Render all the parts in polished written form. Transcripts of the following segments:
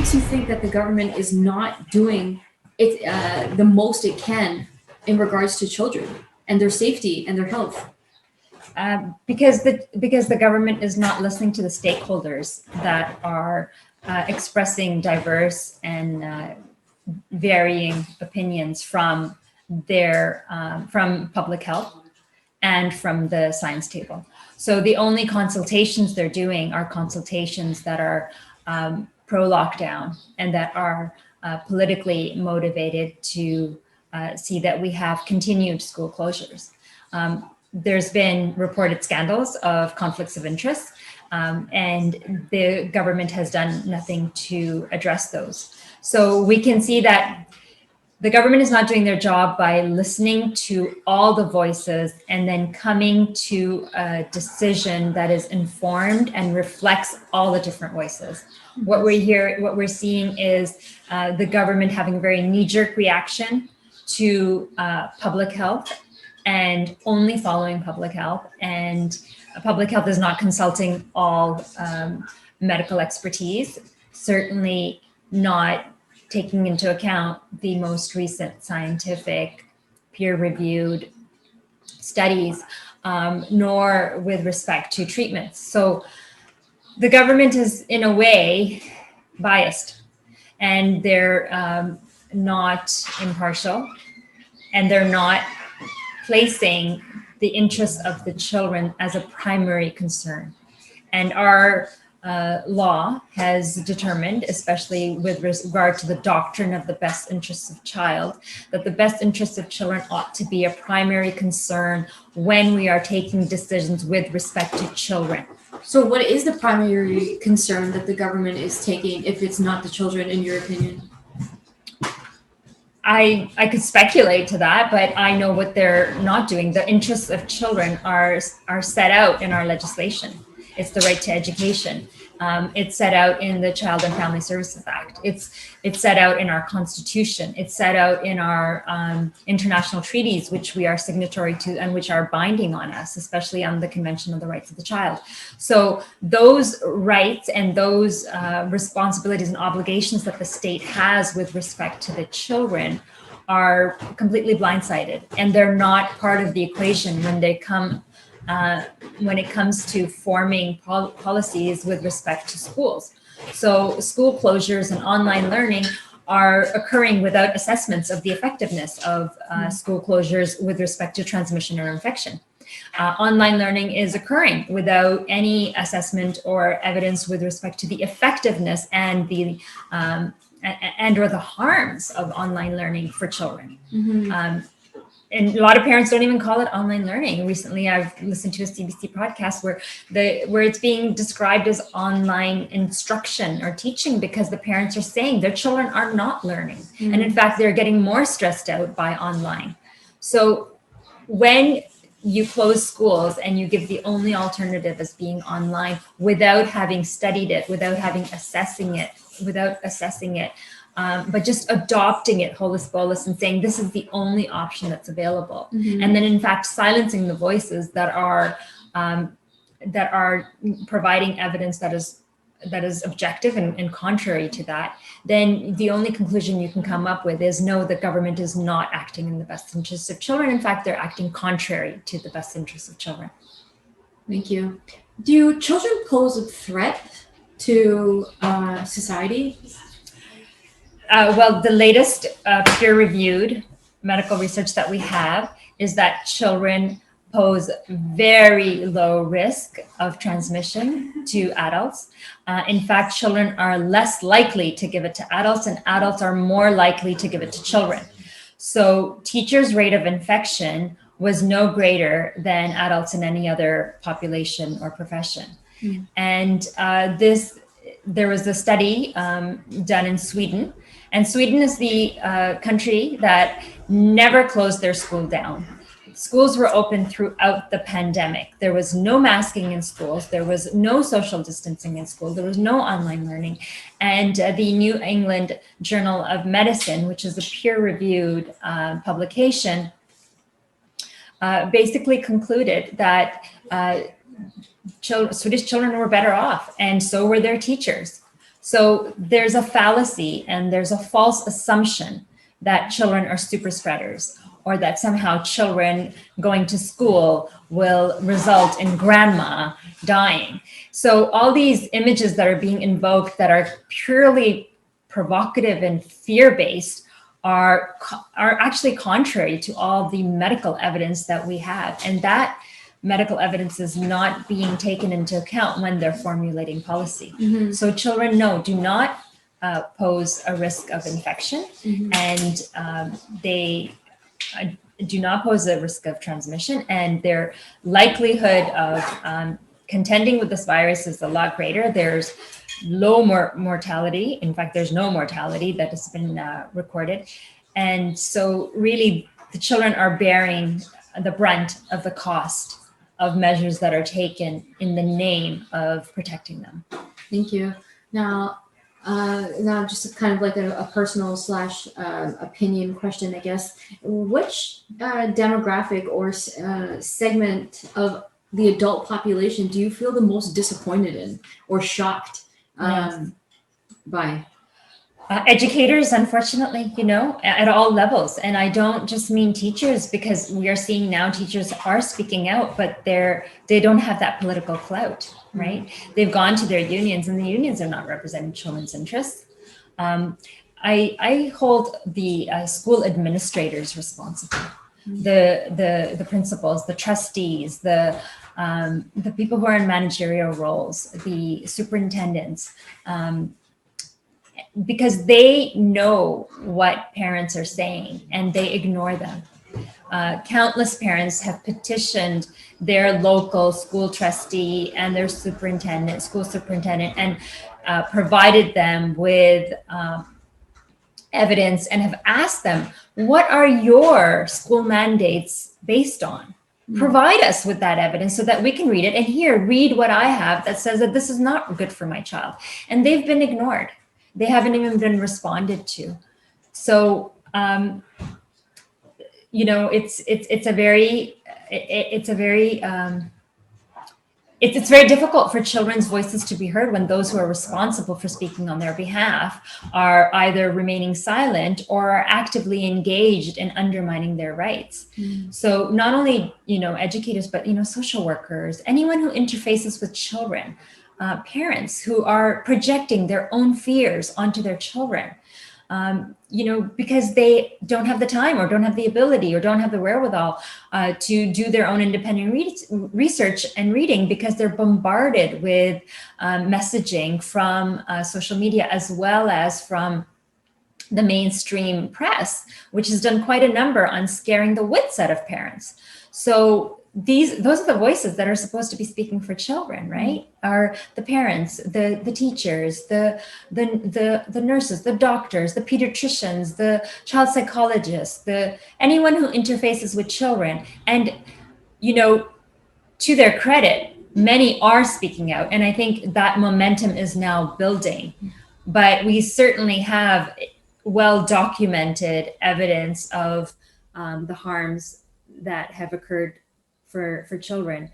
makes you think that the government is not doing it the most it can in regards to children and their safety and their health? Because the government is not listening to the stakeholders that are expressing diverse and varying opinions from from public health and from the science table. So the only consultations they're doing are consultations that are pro lockdown and that are politically motivated to see that we have continued school closures. There's been reported scandals of conflicts of interest, and the government has done nothing to address those. So we can see that the government is not doing their job by listening to all the voices and then coming to a decision that is informed and reflects all the different voices. What we're seeing is the government having a very knee-jerk reaction to public health and only following public health. And public health is not consulting all medical expertise, certainly not taking into account the most recent scientific peer-reviewed studies, nor with respect to treatments. So the government is in a way biased, and they're not impartial, and they're not placing the interests of the children as a primary concern. And our law has determined, especially with regard to the doctrine of the best interests of child, that the best interests of children ought to be a primary concern when we are taking decisions with respect to children. So what is the primary concern that the government is taking if it's not the children, in your opinion? I could speculate to that, but I know what they're not doing. The interests of children are set out in our legislation. It's the right to education. It's set out in the Child and Family Services Act. It's set out in our Constitution. It's set out in our international treaties, which we are signatory to and which are binding on us, especially on the Convention of the Rights of the Child. So those rights and those responsibilities and obligations that the state has with respect to the children are completely blindsided, and they're not part of the equation when they come when it comes to forming policies with respect to schools. So school closures and online learning are occurring without assessments of the effectiveness of school closures with respect to transmission or infection. Online learning is occurring without any assessment or evidence with respect to the effectiveness and the or the harms of online learning for children. Mm-hmm. And a lot of parents don't even call it online learning. Recently, I've listened to a CBC podcast where it's being described as online instruction or teaching, because the parents are saying their children are not learning. Mm-hmm. And in fact, they're getting more stressed out by online. So when you close schools and you give the only alternative as being online without having studied it, without assessing it, but just adopting it holus bolus and saying this is the only option that's available. Mm-hmm. And then in fact silencing the voices that are providing evidence that is objective and contrary to that, then the only conclusion you can come up with is no, the government is not acting in the best interests of children. In fact, they're acting contrary to the best interests of children. Thank you. Do children pose a threat to society? Well, the latest peer-reviewed medical research that we have is that children pose very low risk of transmission to adults. In fact, children are less likely to give it to adults, and adults are more likely to give it to children. So teachers' rate of infection was no greater than adults in any other population or profession. Mm. And there was a study done in Sweden. And Sweden is the country that never closed their school down. Schools were open throughout the pandemic. There was no masking in schools. There was no social distancing in schools. There was no online learning. And the New England Journal of Medicine, which is a peer-reviewed publication, basically concluded that Swedish children were better off, and so were their teachers. So there's a fallacy and there's a false assumption that children are super spreaders, or that somehow children going to school will result in grandma dying. So all these images that are being invoked that are purely provocative and fear-based are actually contrary to all the medical evidence that we have. And that medical evidence is not being taken into account when they're formulating policy. Mm-hmm. So children, no, do not pose a risk of infection, and they do not pose a risk of transmission, and their likelihood of contending with this virus is a lot greater. There's low mortality. In fact, there's no mortality that has been recorded. And so really the children are bearing the brunt of the cost of measures that are taken in the name of protecting them. Thank you. Now just kind of like a personal / opinion question, I guess. Which demographic or segment of the adult population do you feel the most disappointed in or shocked by? Educators, unfortunately, at all levels. And I don't just mean teachers, because we are seeing now teachers are speaking out, but they don't have that political clout, right? They've gone to their unions, and the unions are not representing children's interests. I hold the school administrators responsible, the principals, the trustees, the people who are in managerial roles, the superintendents, because they know what parents are saying and they ignore them. Countless parents have petitioned their local school trustee and their school superintendent, and provided them with evidence and have asked them, what are your school mandates based on? Provide us with that evidence so that we can read it. And here, read what I have that says that this is not good for my child. And they've been ignored. They haven't even been responded to. So, it's very difficult for children's voices to be heard when those who are responsible for speaking on their behalf are either remaining silent or are actively engaged in undermining their rights. So not only, educators, but, social workers, anyone who interfaces with children, parents who are projecting their own fears onto their children, because they don't have the time or don't have the ability or don't have the wherewithal to do their own independent research and reading, because they're bombarded with messaging from social media as well as from the mainstream press, which has done quite a number on scaring the wits out of parents. So those are the voices that are supposed to be speaking for children, right? Are the parents, the teachers, the nurses, the doctors, the pediatricians, the child psychologists, anyone who interfaces with children. And, to their credit, many are speaking out. And I think that momentum is now building. But we certainly have well-documented evidence of the harms that have occurred for children.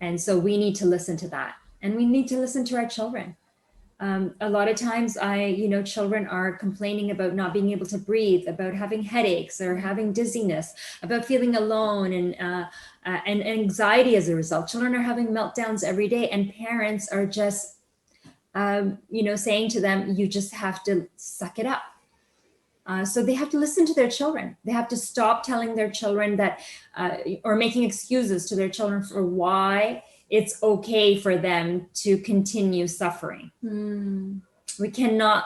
And so we need to listen to that, and we need to listen to our children. A lot of times children are complaining about not being able to breathe, about having headaches or having dizziness, about feeling alone and anxiety as a result. Children are having meltdowns every day, and parents are just, saying to them, you just have to suck it up. So they have to listen to their children. They have to stop telling their children that, or making excuses to their children for why it's okay for them to continue suffering. We cannot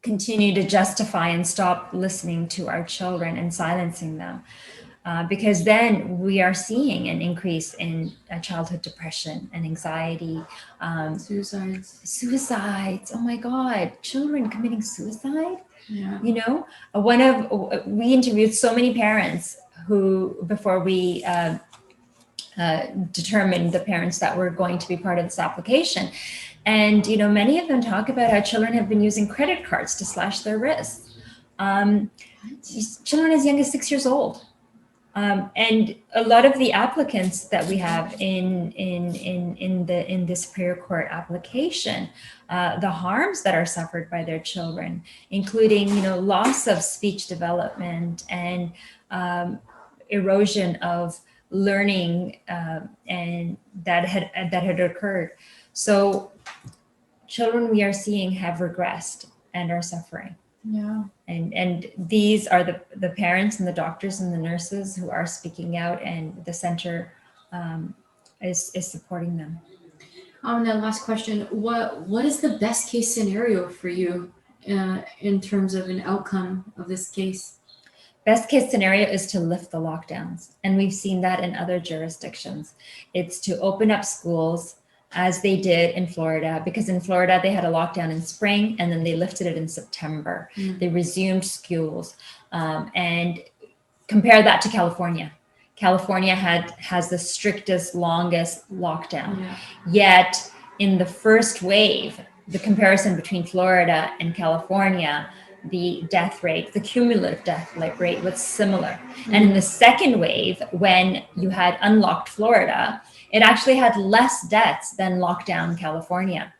continue to justify and stop listening to our children and silencing them, because then we are seeing an increase in childhood depression and anxiety. Suicides. Oh my God, children committing suicide. Yeah. We interviewed so many parents who, before we determined the parents that were going to be part of this application. And, many of them talk about how children have been using credit cards to slash their wrists. Children as young as 6 years old. And a lot of the applicants that we have in the Superior Court application, the harms that are suffered by their children, including loss of speech development and erosion of learning, and that had occurred. So children we are seeing have regressed and are suffering. Yeah. And these are the parents and the doctors and the nurses who are speaking out, and the center is supporting them. That last question, what is the best case scenario for you in terms of an outcome of this case? Best case scenario is to lift the lockdowns, and we've seen that in other jurisdictions. It's to open up schools as they did in Florida, because in Florida they had a lockdown in spring and then they lifted it in September. They resumed schools, and compare that to California. California has the strictest, longest lockdown. Yeah. Yet in the first wave, the comparison between Florida and California, the death rate, the cumulative death rate was similar. And in the second wave, when you had unlocked Florida, it actually had less deaths than lockdown California.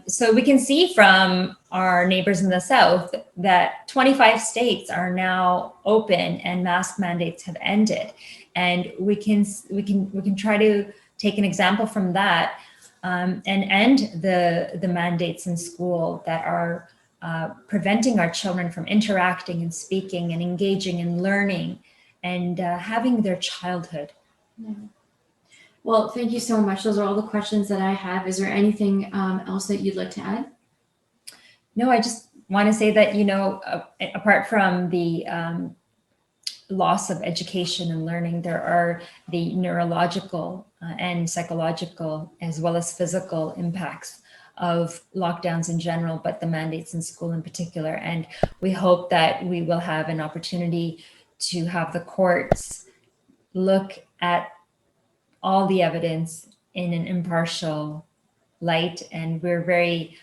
So we can see from our neighbors in the South that 25 states are now open and mask mandates have ended. And we can try to take an example from that, and end the mandates in school that are preventing our children from interacting and speaking and engaging and learning and having their childhood. Yeah. Well, thank you so much. Those are all the questions that I have. Is there anything else that you'd like to add? No, I just want to say that, apart from the loss of education and learning, there are the neurological and psychological as well as physical impacts of lockdowns in general, but the mandates in school in particular. And we hope that we will have an opportunity to have the courts look at all the evidence in an impartial light. And we're very,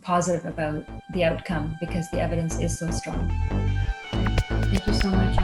positive about the outcome because the evidence is so strong. Thank you so much.